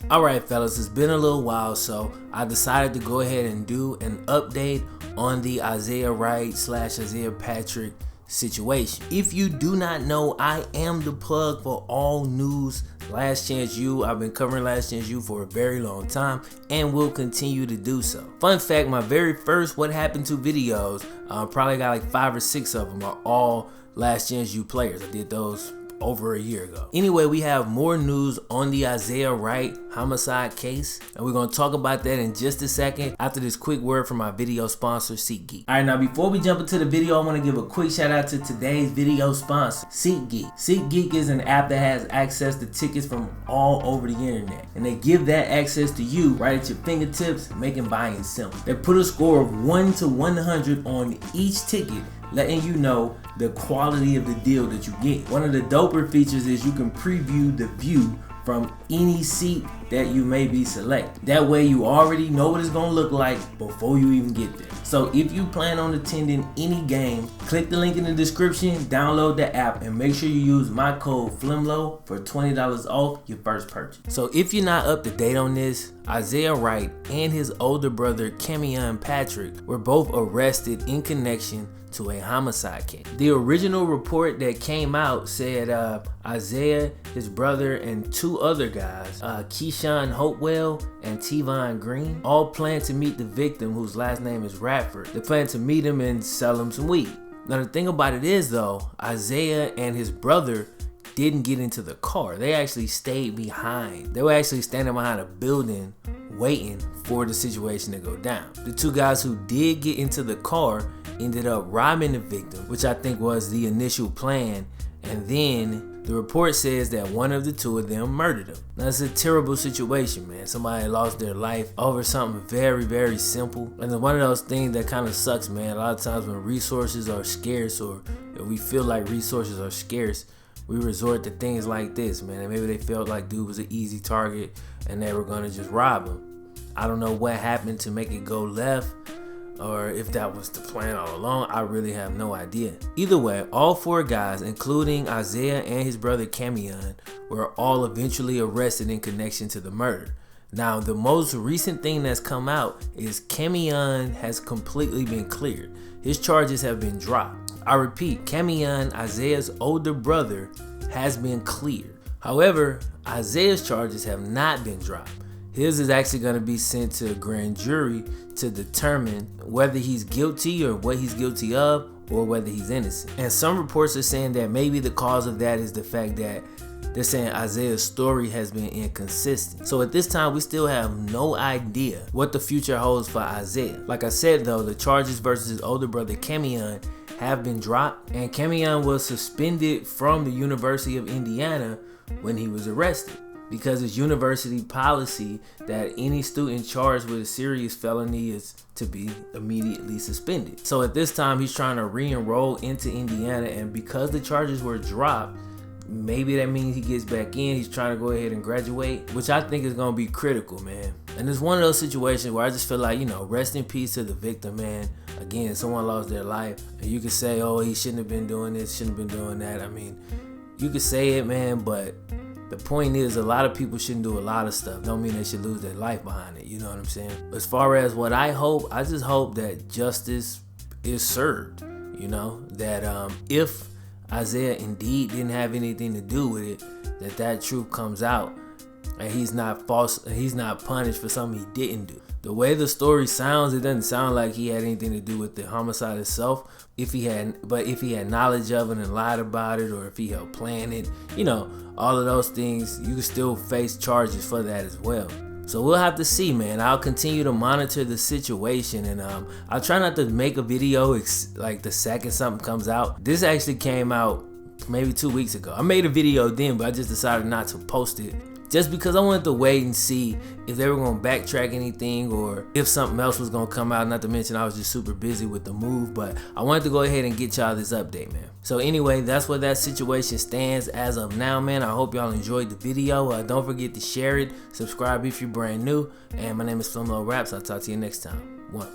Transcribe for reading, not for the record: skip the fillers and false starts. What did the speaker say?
Alright fellas, it's been a little while, so I decided to go ahead and do an update on the Isaiah Wright / Isaiah Patrick situation. If you do not know, I am the plug for all news Last Chance U. I've been covering Last Chance U for a very long time and will continue to do so. Fun fact, my very first What Happened To videos, probably got like 5 or 6 of them, are all Last Chance U players. I did those over a year ago. Anyway, we have more news on the Isaiah Wright homicide case, and we're going to talk about that in just a second after this quick word from my video sponsor, SeatGeek. Alright, now before we jump into the video, I want to give a quick shout out to today's video sponsor, SeatGeek. SeatGeek is an app that has access to tickets from all over the internet, and they give that access to you right at your fingertips, making buying simple. They put a score of 1 to 100 on each ticket, letting you know the quality of the deal that you get. One of the doper features is you can preview the view from any seat that you may be selecting. That way you already know what it's gonna look like before you even get there. So if you plan on attending any game, click the link in the description, download the app, and make sure you use my code FlemLo for $20 off your first purchase. So if you're not up to date on this, Isaiah Wright and his older brother Camion Patrick were both arrested in connection to a homicide case. The original report that came out said Isaiah, his brother, and 2 other guys, Keyshawn Hopewell and Tevon Green, all planned to meet the victim, whose last name is Radford. They planned to meet him and sell him some weed. Now the thing about it is though, Isaiah and his brother didn't get into the car. They actually stayed behind. They were actually standing behind a building waiting for the situation to go down. The 2 guys who did get into the car ended up robbing the victim, which I think was the initial plan, and then the report says that one of the 2 of them murdered him. Now it's a terrible situation, man. Somebody lost their life over something very, very simple, and it's one of those things that kind of sucks, man. A lot of times when resources are scarce, or if we feel like resources are scarce, we resort to things like this, man. And maybe they felt like dude was an easy target and they were gonna just rob him. I don't know what happened to make it go left, or if that was the plan all along. I really have no idea. Either way, all 4 guys, including Isaiah and his brother Camion, were all eventually arrested in connection to the murder. Now, the most recent thing that's come out is Camion has completely been cleared. His charges have been dropped. I repeat, Camion, Isaiah's older brother, has been cleared. However, Isaiah's charges have not been dropped. His is actually going to be sent to a grand jury to determine whether he's guilty or what he's guilty of, or whether he's innocent. And some reports are saying that maybe the cause of that is the fact that they're saying Isaiah's story has been inconsistent. So at this time, we still have no idea what the future holds for Isaiah. Like I said though, the charges versus his older brother Camion have been dropped, and Camion was suspended from the University of Indiana when he was arrested, because it's university policy that any student charged with a serious felony is to be immediately suspended. So at this time, he's trying to re-enroll into Indiana, and because the charges were dropped, maybe that means he gets back in. He's trying to go ahead and graduate, which I think is going to be critical, man. And it's one of those situations where I just feel like, you know, rest in peace to the victim, man. Again, someone lost their life, and you could say, oh, he shouldn't have been doing this, shouldn't have been doing that. I mean, you could say it, man, but the point is, a lot of people shouldn't do a lot of stuff. Don't mean they should lose their life behind it. You know what I'm saying? As far as what I hope, I just hope that justice is served. You know, that if Isaiah indeed didn't have anything to do with it, that truth comes out, and he's not punished for something he didn't do. The way the story sounds, it doesn't sound like he had anything to do with the homicide itself. If he had knowledge of it and lied about it, or if he helped plan it, you know, all of those things, you can still face charges for that as well. So we'll have to see, man. I'll continue to monitor the situation, and I'll try not to make a video like the second something comes out. This actually came out maybe 2 weeks ago. I made a video then, but I just decided not to post it, just because I wanted to wait and see if they were going to backtrack anything, or if something else was going to come out. Not to mention I was just super busy with the move, but I wanted to go ahead and get y'all this update, man. So anyway, that's where that situation stands as of now, man. I hope y'all enjoyed the video. Don't forget to share it, subscribe if you're brand new, and my name is FlemLo Raps. I'll talk to you next time. 1.